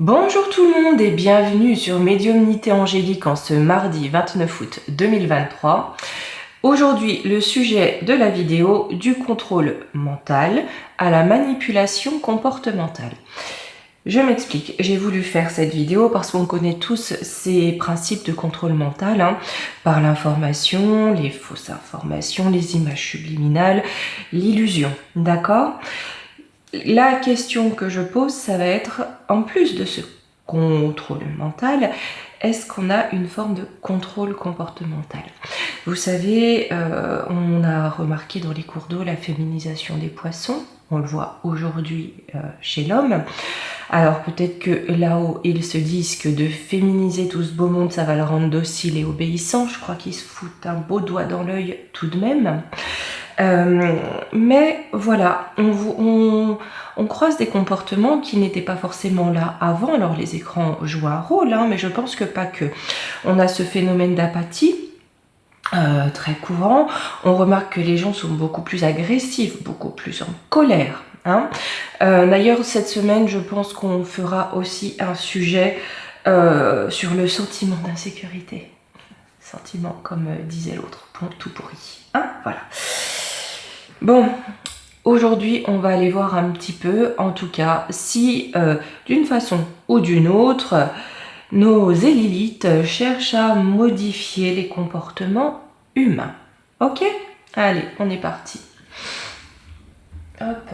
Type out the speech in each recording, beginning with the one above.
Bonjour tout le monde et bienvenue sur Médiumnité Angélique en ce mardi 29 août 2023. Aujourd'hui, le sujet de la vidéo, du contrôle mental à la manipulation comportementale. Je m'explique, j'ai voulu faire cette vidéo parce qu'on connaît tous ces principes de contrôle mental, par l'information, les fausses informations, les images subliminales, l'illusion, d'accord ? La question que je pose, ça va être, en plus de ce contrôle mental, est-ce qu'on a une forme de contrôle comportemental? Vous savez, on a remarqué dans les cours d'eau la féminisation des poissons. On le voit aujourd'hui chez l'homme. Alors peut-être que là-haut, ils se disent que de féminiser tout ce beau monde, ça va le rendre docile et obéissant. Je crois qu'ils se foutent un beau doigt dans l'œil tout de même. Mais voilà, on croise des comportements qui n'étaient pas forcément là avant. Alors les écrans jouent un rôle, mais je pense que pas que. On a ce phénomène d'apathie très courant. On remarque que les gens sont beaucoup plus agressifs, beaucoup plus en colère. D'ailleurs, cette semaine, je pense qu'on fera aussi un sujet sur le sentiment d'insécurité. Sentiment, comme disait l'autre, tout pourri. Voilà. Bon, aujourd'hui, on va aller voir un petit peu, en tout cas, si d'une façon ou d'une autre, nos élilites cherchent à modifier les comportements humains. Ok? Allez, on est parti. Hop.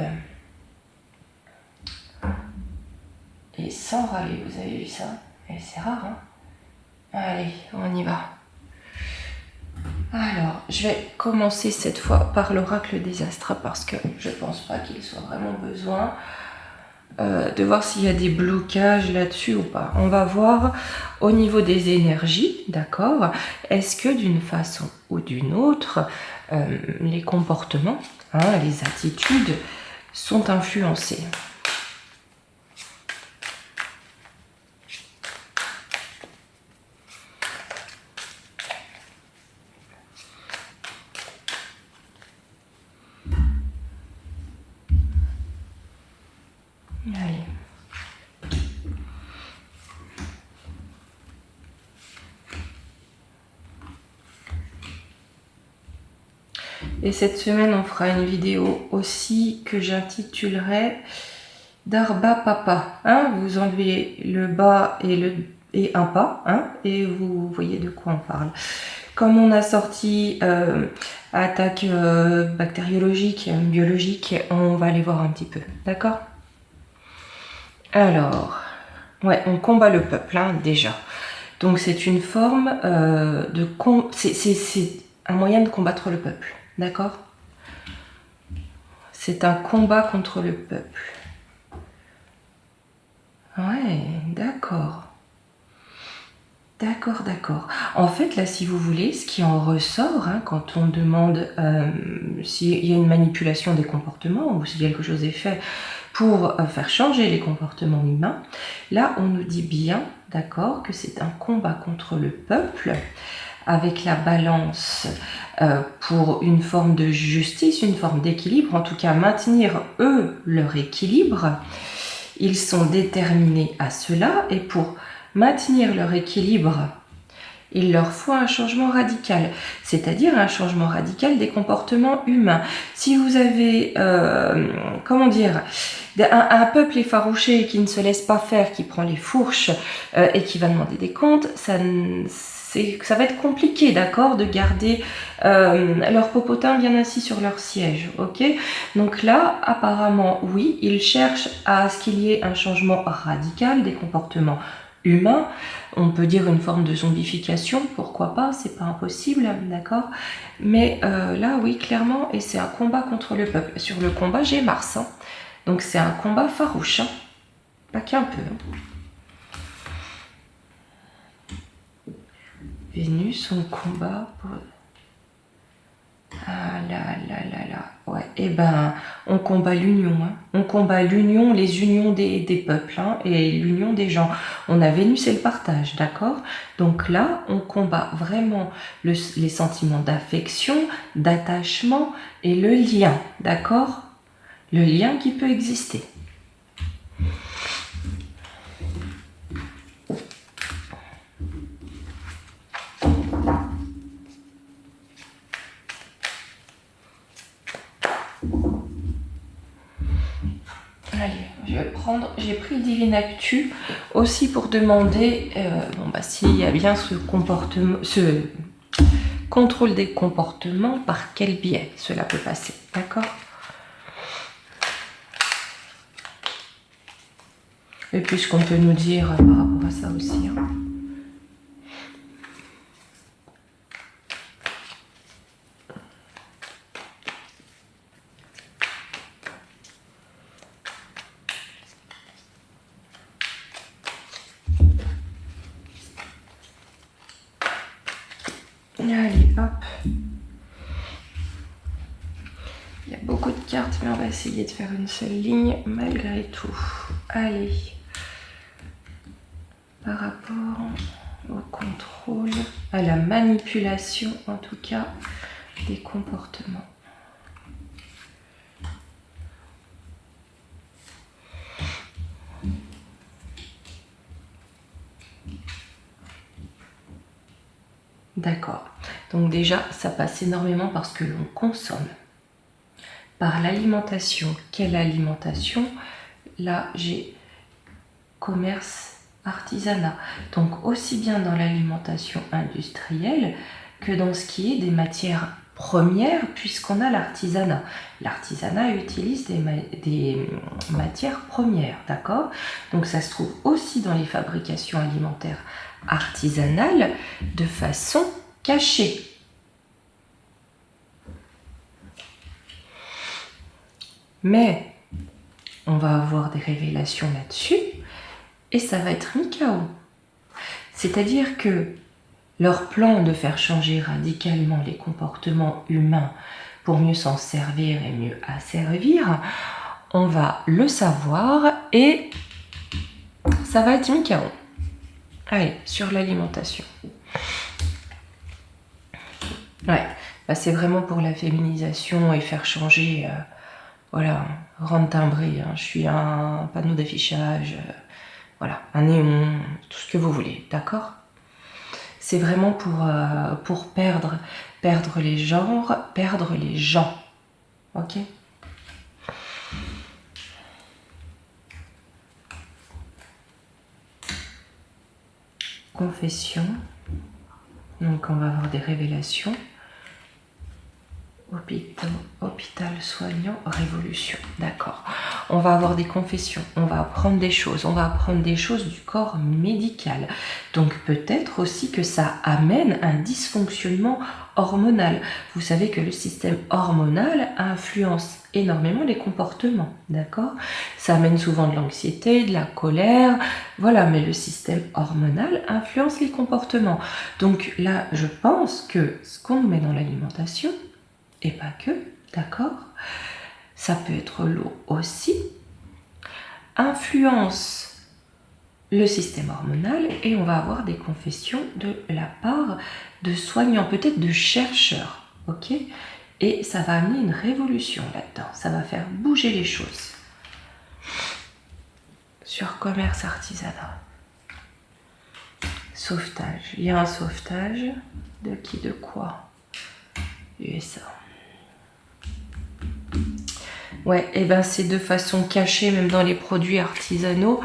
Et sans râler, vous avez vu ça? Et c'est rare, Allez, on y va. Alors, je vais commencer cette fois par l'oracle des astres parce que je pense pas qu'il soit vraiment besoin de voir s'il y a des blocages là-dessus ou pas. On va voir au niveau des énergies, d'accord? Est-ce que d'une façon ou d'une autre, les comportements, les attitudes sont influencés? Allez. Et cette semaine, on fera une vidéo aussi que j'intitulerai Darba Papa. Vous enlevez le bas et un pas, et vous voyez de quoi on parle. Comme on a sorti attaque bactériologique, biologique, on va aller voir un petit peu, d'accord? Alors, on combat le peuple, déjà. Donc c'est une forme c'est un moyen de combattre le peuple, d'accord? C'est un combat contre le peuple. Ouais, d'accord. D'accord. En fait, là, si vous voulez, ce qui en ressort, quand on demande s'il y a une manipulation des comportements ou si quelque chose est fait pour faire changer les comportements humains, là, on nous dit bien, d'accord, que c'est un combat contre le peuple avec la balance pour une forme de justice, une forme d'équilibre, en tout cas maintenir, eux, leur équilibre. Ils sont déterminés à cela et pour maintenir leur équilibre, il leur faut un changement radical, c'est-à-dire un changement radical des comportements humains. Si vous avez, un peuple effarouché qui ne se laisse pas faire, qui prend les fourches et qui va demander des comptes, ça va être compliqué, d'accord, de garder leur popotin bien assis sur leur siège, ok? Donc là, apparemment, oui, ils cherchent à ce qu'il y ait un changement radical des comportements humains. On peut dire une forme de zombification, pourquoi pas, c'est pas impossible, d'accord? Mais là, oui, clairement, et c'est un combat contre le peuple. Sur le combat, j'ai Mars, donc c'est un combat farouche, pas qu'un peu. Vénus, on combat pour... Ah là. Ouais, et on combat l'union. On combat l'union, les unions des peuples et l'union des gens. On a Vénus et le partage, d'accord? Donc là, on combat vraiment les sentiments d'affection, d'attachement et le lien, d'accord? Le lien qui peut exister. Allez, je vais prendre, j'ai pris Divine Actu aussi pour demander s'il y a bien ce comportement, ce contrôle des comportements, par quel biais cela peut passer, d'accord? Et puis ce qu'on peut nous dire par rapport à ça aussi. Hein. Allez, hop. Il y a beaucoup de cartes, mais on va essayer de faire une seule ligne malgré tout. Allez. Par rapport au contrôle, à la manipulation, en tout cas, des comportements. D'accord. Donc déjà, ça passe énormément parce que l'on consomme. Par l'alimentation. Quelle alimentation? Là, j'ai commerce, artisanat. Donc aussi bien dans l'alimentation industrielle que dans ce qui est des matières premières, puisqu'on a l'artisanat. L'artisanat utilise des matières premières, d'accord? Donc ça se trouve aussi dans les fabrications alimentaires artisanales de façon cachée. Mais on va avoir des révélations là-dessus et ça va être mis KO. C'est-à-dire que leur plan de faire changer radicalement les comportements humains pour mieux s'en servir et mieux asservir, on va le savoir et ça va être mis KO. Allez, sur l'alimentation. Ouais, bah c'est vraiment pour la féminisation et faire changer, voilà, rendre timbré. Hein. Je suis un panneau d'affichage, voilà, un néon, tout ce que vous voulez, d'accord? C'est vraiment pour perdre les genres, perdre les gens, ok? Confession. Donc on va avoir des révélations. Hôpital soignant, révolution. D'accord. On va avoir des confessions, on va apprendre des choses, on va apprendre des choses du corps médical. Donc peut-être aussi que ça amène un dysfonctionnement hormonal. Vous savez que le système hormonal influence énormément les comportements, d'accord? Ça amène souvent de l'anxiété, de la colère, voilà, mais le système hormonal influence les comportements. Donc là, je pense que ce qu'on nous met dans l'alimentation, et pas que, d'accord? Ça peut être l'eau aussi, influence le système hormonal et on va avoir des confessions de la part de soignants, peut-être de chercheurs, ok? Et ça va amener une révolution là-dedans, ça va faire bouger les choses. Sur commerce artisanat. Sauvetage, il y a un sauvetage de qui, de quoi? USA. Ouais, et ben c'est de façon cachée, même dans les produits artisanaux,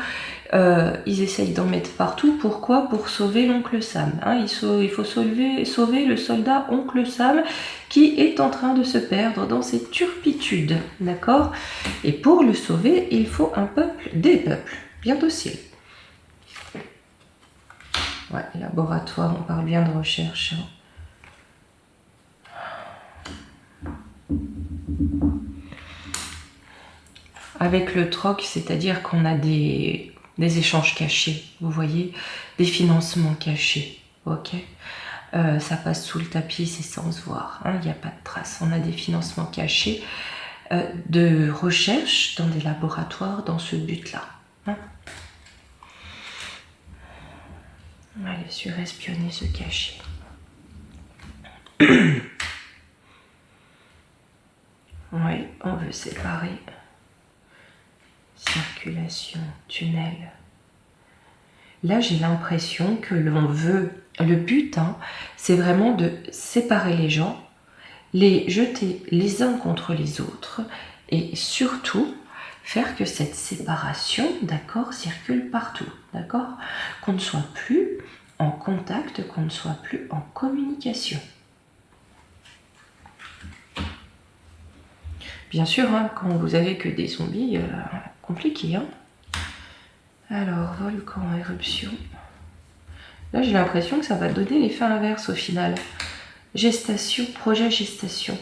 ils essayent d'en mettre partout. Pourquoi? Pour sauver l'oncle Sam. Hein, il faut sauver le soldat oncle Sam qui est en train de se perdre dans ses turpitudes, d'accord? Et pour le sauver, il faut un peuple, des peuples, bien dociles. Ouais, laboratoire, on parle bien de recherche. Hein. Avec le troc, c'est-à-dire qu'on a des échanges cachés, vous voyez, des financements cachés, ok? Ça passe sous le tapis, c'est sans se voir, il n'y a pas de trace. On a des financements cachés de recherche dans des laboratoires dans ce but-là. Hein. Allez, surespionner, se cacher. Oui, on veut séparer. Circulation, tunnel. Là, j'ai l'impression que l'on veut... Le but, hein, c'est vraiment de séparer les gens, les jeter les uns contre les autres et surtout faire que cette séparation, d'accord, circule partout, d'accord, qu'on ne soit plus en contact, qu'on ne soit plus en communication. Bien sûr, hein, quand vous avez que des zombies, compliqué. Hein. Alors, volcan, éruption. Là, j'ai l'impression que ça va donner l'effet inverse au final. Gestation, projet gestation.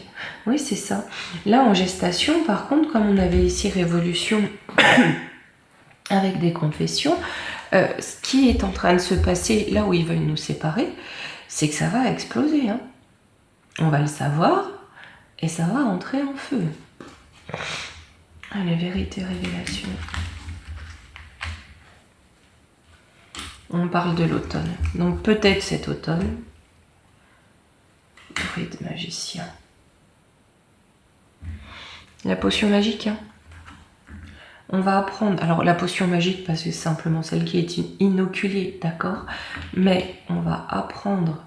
Oui, c'est ça. Là, en gestation, par contre, comme on avait ici révolution avec des confessions, ce qui est en train de se passer là où ils veulent nous séparer, c'est que ça va exploser. Hein. On va le savoir et ça va entrer en feu. Allez, vérité, révélation. On parle de l'automne. Donc peut-être cet automne. Druide magicien. La potion magique. Hein. On va apprendre. Alors la potion magique, parce que c'est simplement celle qui est inoculée, d'accord. Mais on va apprendre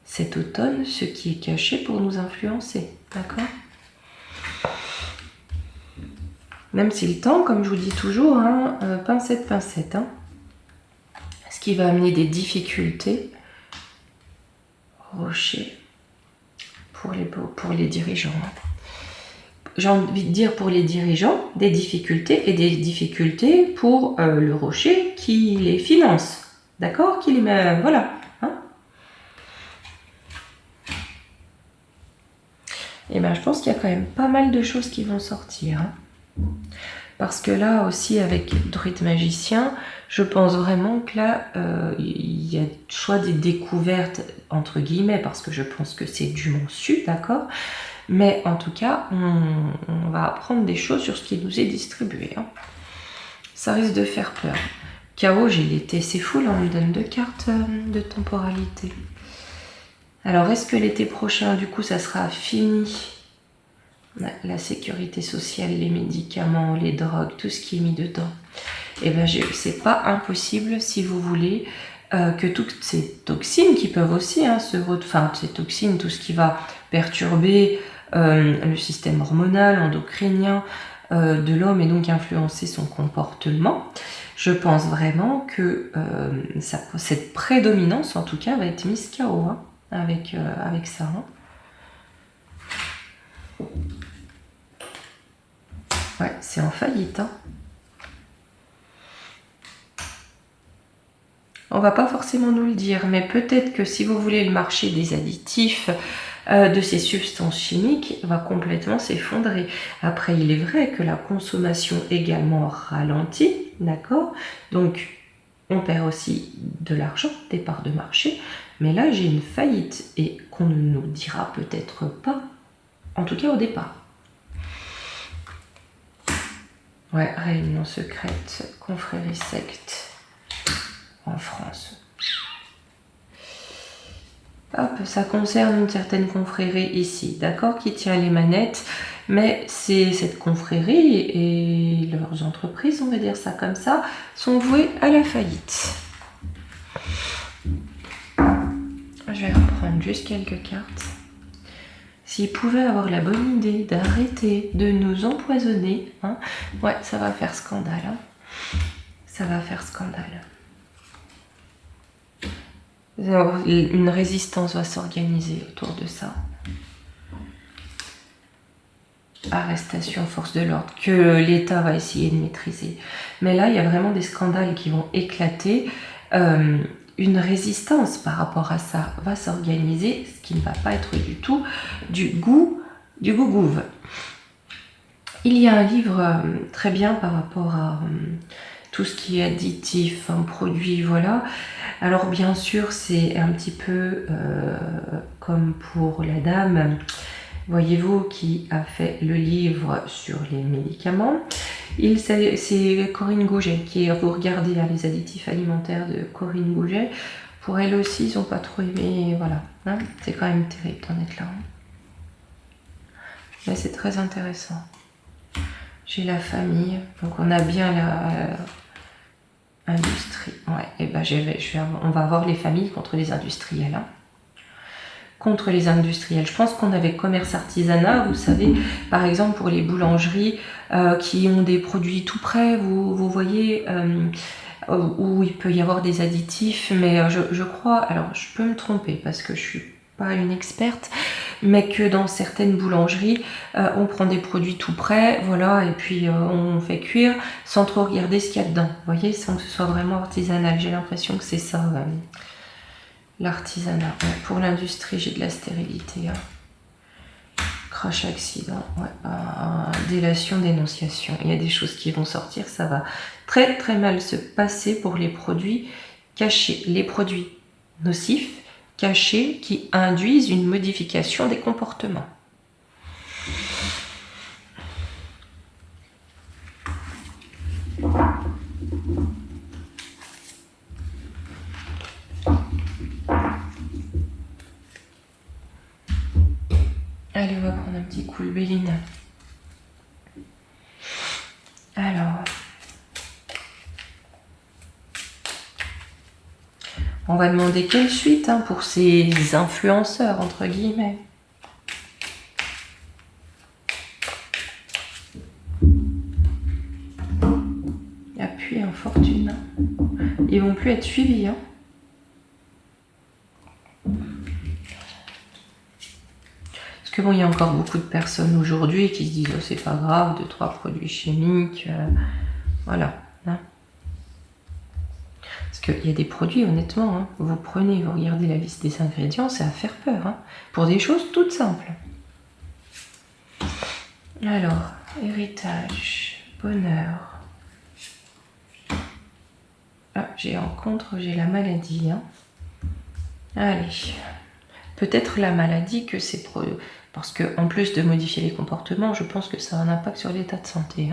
cet automne ce qui est caché pour nous influencer, d'accord. Même si le temps, comme je vous dis toujours, hein, pincette, pincette. Hein. Ce qui va amener des difficultés. Rocher. Pour les dirigeants. J'ai envie de dire pour les dirigeants, des difficultés et des difficultés pour le rocher qui les finance. D'accord. Qui les met, voilà. Hein. Et bien, je pense qu'il y a quand même pas mal de choses qui vont sortir. Hein. Parce que là aussi, avec Druide Magicien, je pense vraiment que là, il y a soit des découvertes, entre guillemets, parce que je pense que c'est du mont su, d'accord. Mais en tout cas, on va apprendre des choses sur ce qui nous est distribué. Hein. Ça risque de faire peur. Chaos, j'ai l'été, c'est fou, là, on me donne 2 cartes de temporalité. Alors, est-ce que l'été prochain, du coup, ça sera fini ? La sécurité sociale, les médicaments, les drogues, tout ce qui est mis dedans. Et bien, c'est pas impossible, si vous voulez, que toutes ces toxines qui peuvent aussi ces toxines, tout ce qui va perturber le système hormonal, endocrinien de l'homme et donc influencer son comportement, je pense vraiment que cette prédominance, en tout cas, va être mise KO hein, avec ça. Hein. Ouais, c'est en faillite. Hein. On va pas forcément nous le dire, mais peut-être que si vous voulez, le marché des additifs, de ces substances chimiques, va complètement s'effondrer. Après, il est vrai que la consommation également ralentit, d'accord? Donc, on perd aussi de l'argent, des parts de marché, mais là, j'ai une faillite, et qu'on ne nous dira peut-être pas, en tout cas au départ. Ouais, réunion secrète, confrérie secte en France. Hop, ça concerne une certaine confrérie ici, d'accord, qui tient les manettes, mais c'est cette confrérie et leurs entreprises, on va dire ça comme ça, sont vouées à la faillite. Je vais reprendre juste quelques cartes. S'ils pouvaient avoir la bonne idée d'arrêter de nous empoisonner, hein, ouais, ça va faire scandale. Hein. Ça va faire scandale. Une résistance va s'organiser autour de ça. Arrestation, force de l'ordre, que l'État va essayer de maîtriser. Mais là, il y a vraiment des scandales qui vont éclater. Une résistance par rapport à ça va s'organiser, ce qui ne va pas être du tout du gougouve. Il y a un livre très bien par rapport à tout ce qui est additif, produit, voilà. Alors bien sûr, c'est un petit peu comme pour la dame, voyez-vous, qui a fait le livre sur les médicaments. C'est Corinne Gouget, vous regardez les additifs alimentaires de Corinne Gouget, pour elle aussi, ils n'ont pas trop aimé, voilà. Hein, c'est quand même terrible d'en être là. Mais c'est très intéressant. J'ai la famille, donc on a bien la industrie. Ouais, et ben on va avoir les familles contre les industriels. Hein. contre les industriels. Je pense qu'on avait commerce artisanat, vous savez, par exemple pour les boulangeries qui ont des produits tout prêts, vous voyez, où il peut y avoir des additifs, mais je crois, alors je peux me tromper parce que je suis pas une experte, mais que dans certaines boulangeries, on prend des produits tout prêts, voilà, et puis on fait cuire sans trop regarder ce qu'il y a dedans, vous voyez, sans que ce soit vraiment artisanal. J'ai l'impression que c'est ça, l'artisanat. Ouais, pour l'industrie, j'ai de la stérilité. Crash accident, ouais, délation, dénonciation. Il y a des choses qui vont sortir, ça va très très mal se passer pour les produits cachés, les produits nocifs, cachés, qui induisent une modification des comportements. Allez, on va prendre un petit coup de béline. Alors, on va demander quelle suite pour ces influenceurs, entre guillemets. Appui, infortune. Ils vont plus être suivis. Parce que bon, il y a encore beaucoup de personnes aujourd'hui qui se disent « Oh, c'est pas grave, 2-3 produits chimiques. Voilà. Parce qu'il y a des produits, honnêtement, vous prenez, vous regardez la liste des ingrédients, c'est à faire peur. Pour des choses toutes simples. Alors, héritage, bonheur. Ah, j'ai en contre, j'ai la maladie. Allez. Peut-être la maladie que c'est... Parce que en plus de modifier les comportements, je pense que ça a un impact sur l'état de santé.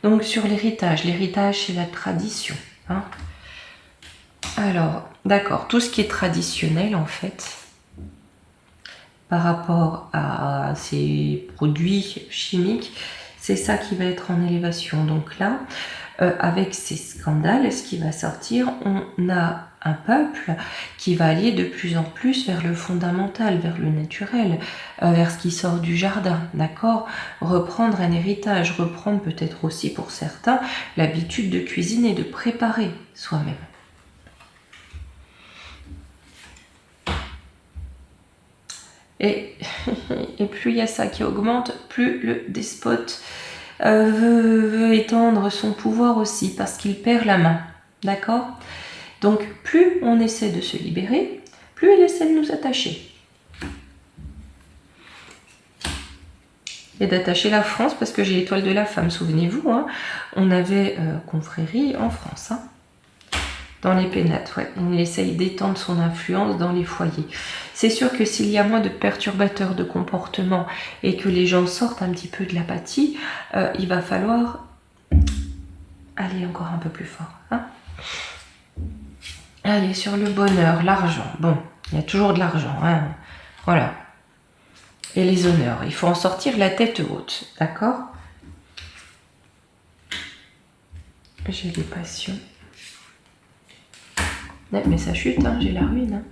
Donc sur l'héritage c'est la tradition. Alors, d'accord, tout ce qui est traditionnel en fait, par rapport à ces produits chimiques, c'est ça qui va être en élévation. Donc là, avec ces scandales, ce qui va sortir, on a un peuple qui va aller de plus en plus vers le fondamental, vers le naturel, vers ce qui sort du jardin, d'accord? Reprendre un héritage, reprendre peut-être aussi pour certains l'habitude de cuisiner, de préparer soi-même. Et plus il y a ça qui augmente, plus le despote veut étendre son pouvoir aussi, parce qu'il perd la main, d'accord? Donc plus on essaie de se libérer, plus il essaie de nous attacher. Et d'attacher la France, parce que j'ai l'étoile de la femme, souvenez-vous, on avait confrérie en France, dans les pénates, ouais. On essaye d'étendre son influence dans les foyers. C'est sûr que s'il y a moins de perturbateurs de comportement et que les gens sortent un petit peu de l'apathie, il va falloir aller encore un peu plus fort. Allez, sur le bonheur, l'argent. Bon, il y a toujours de l'argent, voilà. Et les honneurs, il faut en sortir la tête haute, d'accord? J'ai les passions. Mais ça chute, j'ai la ruine.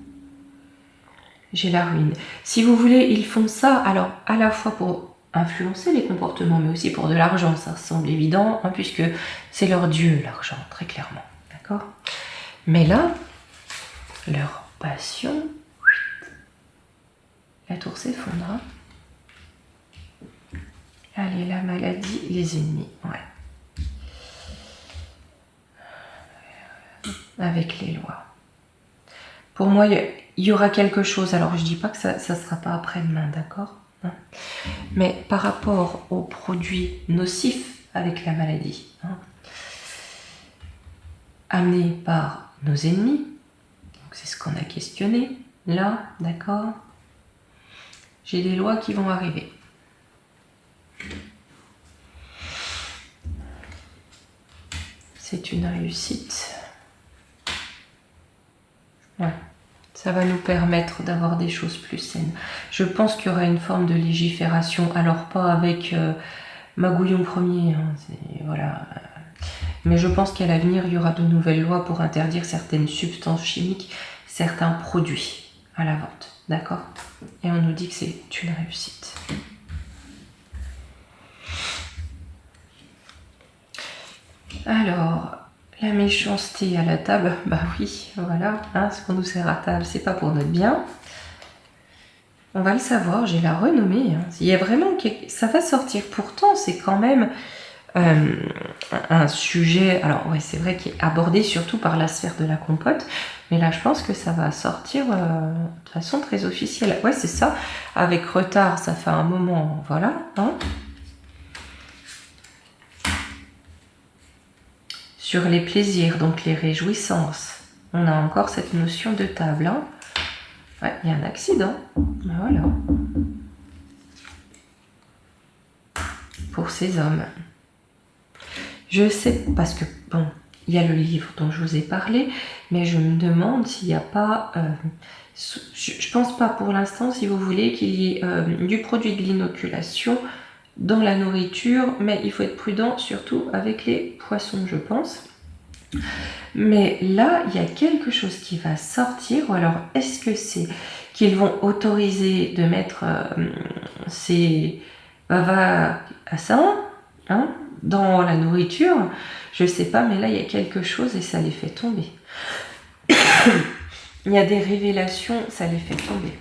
J'ai la ruine. Si vous voulez, ils font ça, alors à la fois pour influencer les comportements, mais aussi pour de l'argent, ça semble évident, puisque c'est leur dieu, l'argent, très clairement, d'accord? Mais là, leur passion, la tour s'effondre. Allez, la maladie, les ennemis, ouais. Avec les lois. Pour moi, il y aura quelque chose. Alors, je dis pas que ça ne sera pas après-demain, d'accord? Mais par rapport aux produits nocifs avec la maladie, amenés par nos ennemis, c'est ce qu'on a questionné, là, d'accord? J'ai des lois qui vont arriver. C'est une réussite. Ouais. Ça va nous permettre d'avoir des choses plus saines. Je pense qu'il y aura une forme de légifération, alors pas avec Magouillon Ier, voilà. Mais je pense qu'à l'avenir, il y aura de nouvelles lois pour interdire certaines substances chimiques, certains produits. à la vente, d'accord? Et on nous dit que c'est une réussite. Alors, la méchanceté à la table, bah oui, voilà, hein, ce qu'on nous sert à table, c'est pas pour notre bien. On va le savoir, j'ai la renommée. Hein. Il y a vraiment ça va sortir. Pourtant, c'est quand même un sujet. Alors, ouais, c'est vrai qu'il est abordé surtout par la sphère de la compote. Mais là, je pense que ça va sortir de façon très officielle. Ouais, c'est ça. Avec retard, ça fait un moment. Voilà. Hein. Sur les plaisirs, donc les réjouissances. On a encore cette notion de table. Hein. Ouais, il y a un accident. Voilà. Pour ces hommes. Je sais, parce que, bon, il y a le livre dont je vous ai parlé, mais je me demande s'il n'y a pas... je pense pas pour l'instant, si vous voulez, qu'il y ait du produit de l'inoculation dans la nourriture, mais il faut être prudent, surtout avec les poissons, je pense. Mais là, il y a quelque chose qui va sortir, ou alors est-ce que c'est qu'ils vont autoriser de mettre ces bava-assins dans la nourriture? Je sais pas, mais là, il y a quelque chose et ça les fait tomber. Il y a des révélations, ça les fait tomber.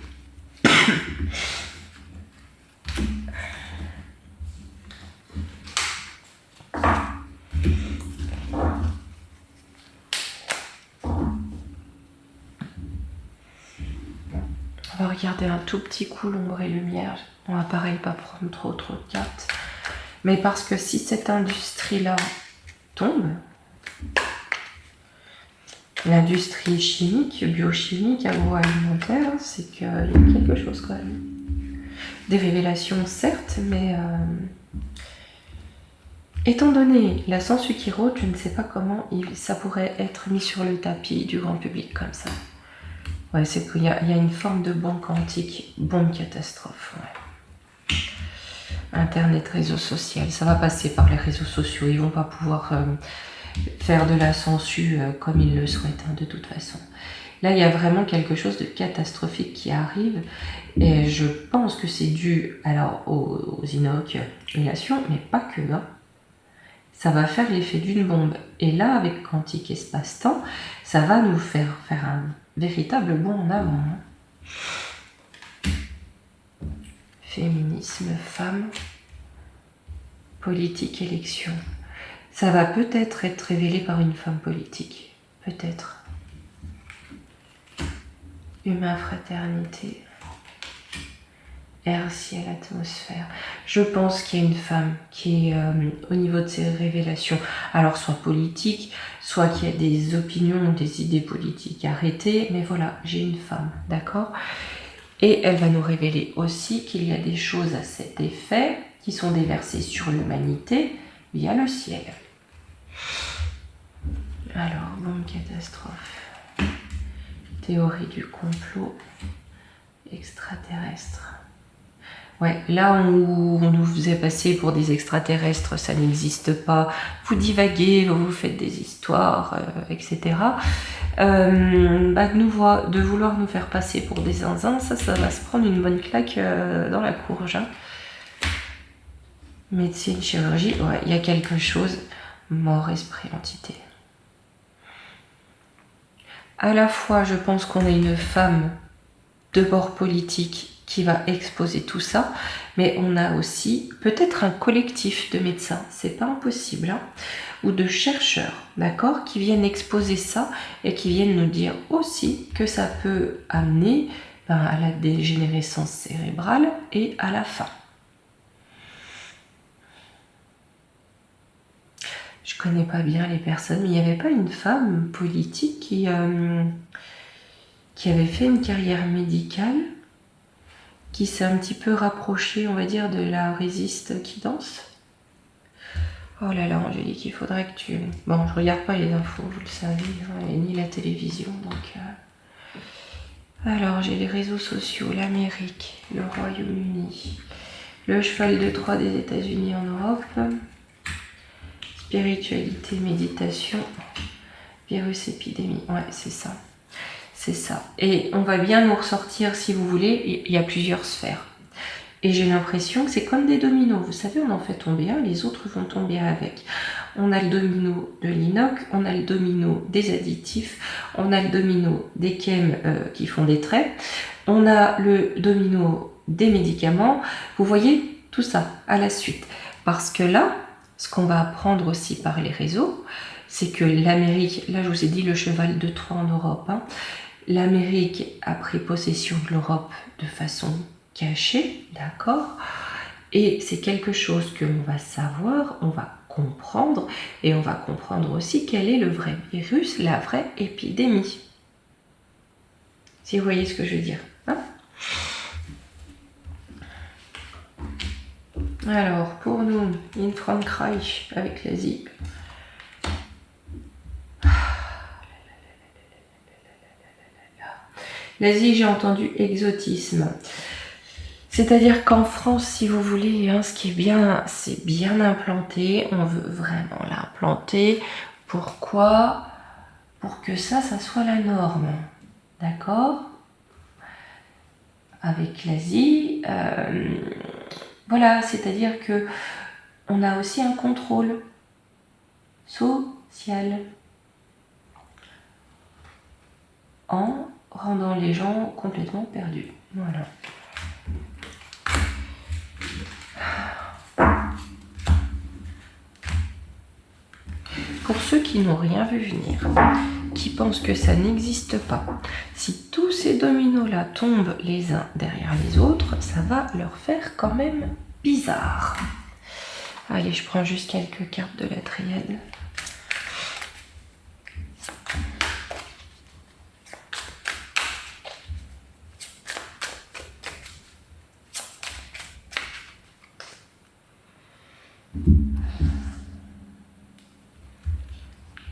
On va regarder un tout petit coup l'ombre et lumière. On va pareil pas prendre trop de cartes. Mais parce que si cette industrie-là tombe, l'industrie chimique, biochimique, agroalimentaire, c'est qu'il y a quelque chose quand même. Des révélations certes, mais étant donné la sensu qui rôde, je ne sais pas comment ça pourrait être mis sur le tapis du grand public comme ça. Ouais, c'est qu'il y a une forme de bombe quantique, bombe catastrophe. Ouais. Internet, réseaux sociaux, ça va passer par les réseaux sociaux. Ils vont pas pouvoir faire de la censure comme ils le souhaitent, hein, de toute façon. Là, il y a vraiment quelque chose de catastrophique qui arrive. Et je pense que c'est dû alors aux inoculations, mais pas que. Hein. Ça va faire l'effet d'une bombe. Et là, avec quantique espace-temps, ça va nous faire un véritable bond en avant. Hein. Féminisme, femme, politique, élection. Ça va peut-être être révélé par une femme politique. Peut-être. Humain, fraternité. Air, ciel, atmosphère. Je pense qu'il y a une femme qui est au niveau de ses révélations, alors soit politique, soit qu'il y a des opinions, des idées politiques arrêtées, mais voilà, j'ai une femme, d'accord? Et elle va nous révéler aussi qu'il y a des choses à cet effet qui sont déversées sur l'humanité via le ciel. Alors, bombe catastrophe. Théorie du complot extraterrestre. Ouais, là où on nous faisait passer pour des extraterrestres, ça n'existe pas. Vous divaguez, vous faites des histoires, etc. De vouloir nous faire passer pour des zinzins, ça va se prendre une bonne claque dans la courge. Hein. Médecine, chirurgie, ouais, il y a quelque chose. Mort, esprit, entité. À la fois, je pense qu'on a une femme de bord politique qui va exposer tout ça, mais on a aussi peut-être un collectif de médecins, c'est pas impossible, hein, ou de chercheurs, d'accord, qui viennent exposer ça et qui viennent nous dire aussi que ça peut amener à la dégénérescence cérébrale et à la faim. Je connais pas bien les personnes, mais il n'y avait pas une femme politique qui avait fait une carrière médicale, qui s'est un petit peu rapprochée, on va dire, de la résiste qui danse. Oh là là, Angélique, il faudrait que tu... Bon, je regarde pas les infos, vous le savez, hein, et ni la télévision, donc... Alors, j'ai les réseaux sociaux, l'Amérique, le Royaume-Uni, le cheval de Troie des États-Unis en Europe, spiritualité, méditation, virus, épidémie, ouais, c'est ça. C'est ça. Et on va bien nous ressortir, si vous voulez, il y a plusieurs sphères. Et j'ai l'impression que c'est comme des dominos. Vous savez, on en fait tomber un, les autres vont tomber avec. On a le domino de l'inox, on a le domino des additifs, on a le domino des chems qui font des traits, on a le domino des médicaments. Vous voyez tout ça à la suite. Parce que là, ce qu'on va apprendre aussi par les réseaux, c'est que l'Amérique, là je vous ai dit le cheval de Troie en Europe, hein, l'Amérique a pris possession de l'Europe de façon cachée, d'accord? Et c'est quelque chose que l'on va savoir, on va comprendre, et on va comprendre aussi quel est le vrai virus, la vraie épidémie. Si vous voyez ce que je veux dire, hein? Alors, pour nous, in Frankreich, avec l'Asie. L'Asie, j'ai entendu exotisme. C'est-à-dire qu'en France, si vous voulez, hein, ce qui est bien, c'est bien implanté. On veut vraiment l'implanter. Pourquoi? Pour que ça soit la norme. D'accord? Avec l'Asie, voilà, c'est-à-dire que on a aussi un contrôle social en rendant les gens complètement perdus. Voilà. Pour ceux qui n'ont rien vu venir, qui pensent que ça n'existe pas, si tous ces dominos-là tombent les uns derrière les autres, ça va leur faire quand même bizarre. Allez, je prends juste quelques cartes de la triade.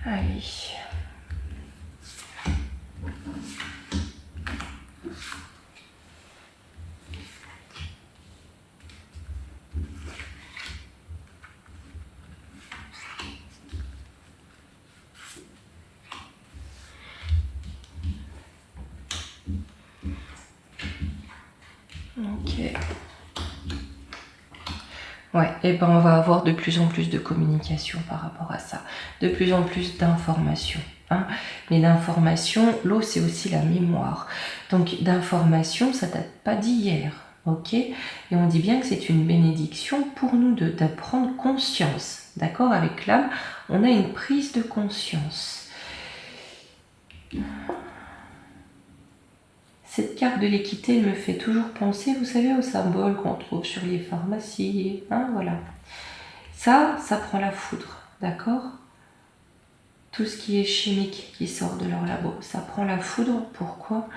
Allez. Ok. Ouais, et ben on va avoir de plus en plus de communication par rapport à ça, de plus en plus d'informations. Hein. Mais l'information, l'eau c'est aussi la mémoire. Donc d'information, ça date pas d'hier, ok? Et on dit bien que c'est une bénédiction pour nous de prendre conscience, d'accord? Avec l'âme, on a une prise de conscience. Cette carte de l'équité me fait toujours penser, vous savez, au symbole qu'on trouve sur les pharmacies. Hein, voilà. Ça prend la foudre, d'accord? Tout ce qui est chimique qui sort de leur labo, ça prend la foudre. Pourquoi?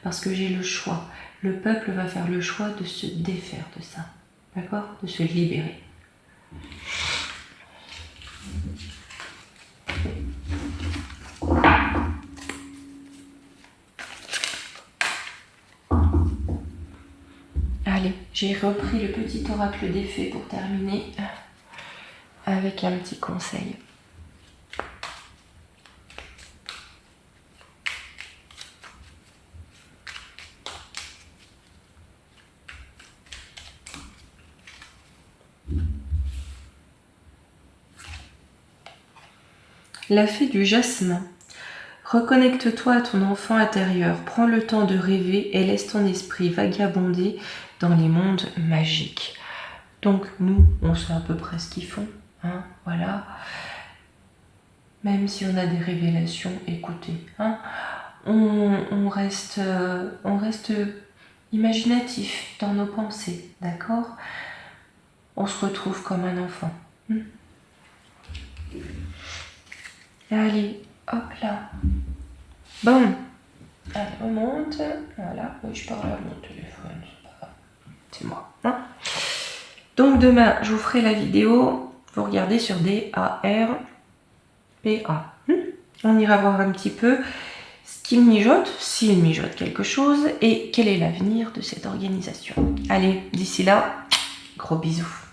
Parce que j'ai le choix. Le peuple va faire le choix de se défaire de ça, d'accord? De se libérer. Allez, j'ai repris le petit oracle des fées pour terminer avec un petit conseil. La fée du jasmin. Reconnecte-toi à ton enfant intérieur, prends le temps de rêver et laisse ton esprit vagabonder dans les mondes magiques. Donc nous, on sait à peu près ce qu'ils font, hein, voilà. Même si on a des révélations, écoutez, hein, on reste imaginatif dans nos pensées, d'accord? On se retrouve comme un enfant. Allez, hop là. Bon. Allez, on monte. Voilà. Oui, je parle à mon téléphone. C'est moi. Hein, donc demain, je vous ferai la vidéo. Vous regardez sur DARPA. On ira voir un petit peu ce qu'il mijote, s'il mijote quelque chose, et quel est l'avenir de cette organisation. Allez, d'ici là, gros bisous.